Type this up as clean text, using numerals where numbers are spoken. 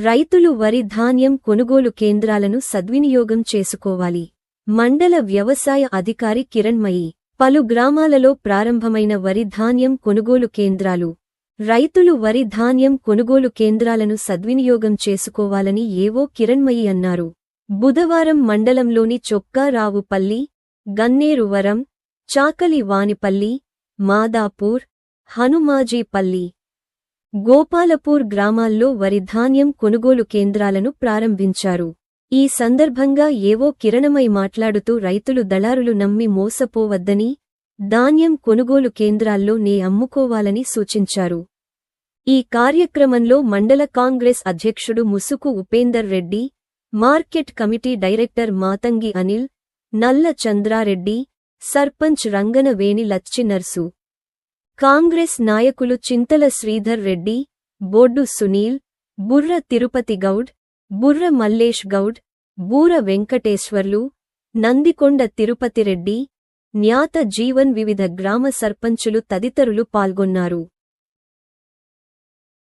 రైతులు వరి ధాన్యం కొనుగోలు కేంద్రాలను సద్వినియోగం చేసుకోవాలి. మండల వ్యవసాయ అధికారి కిరణ్మయి. పలు గ్రామాలలో ప్రారంభమైన వరి ధాన్యం కొనుగోలు కేంద్రాలు. రైతులు వరి ధాన్యం కొనుగోలు కేంద్రాలను సద్వినియోగం చేసుకోవాలని ఏవో కిరణ్మయి అన్నారు. బుధవారం మండలంలోని చొక్కారావుపల్లి, గన్నేరువరం, చాకలి వానిపల్లి, మాదాపూర్, హనుమాజీపల్లి, గోపాలపూర్ గ్రామాల్లో వరి ధాన్యం కొనుగోలు కేంద్రాలను ప్రారంభించారు. ఈ సందర్భంగా ఏవో కిరణమై మాట్లాడుతూ రైతులు దళారులు నమ్మి మోసపోవద్దని, ధాన్యం కొనుగోలు కేంద్రాల్లో అమ్ముకోవాలని సూచించారు. ఈ కార్యక్రమంలో మండల కాంగ్రెస్ అధ్యక్షుడు Musuku Upender Reddy, market committee director Matangi Anil, Nalla Chandrareddy, sarpanch రంగనవేణి లచ్చి-నర్సు, Congress నాయకులు చింతల శ్రీధర్ రెడ్డి, బొడ్డు సునీల్, బుర్ర తిరుపతి గౌడ్, బుర్ర మల్లేష్ గౌడ్, బూర వెంకటేశ్వర్లు, నందికొండ తిరుపతిరెడ్డి, న్యాత జీవన్, వివిధ గ్రామ సర్పంచులు తదితరులు పాల్గొన్నారు.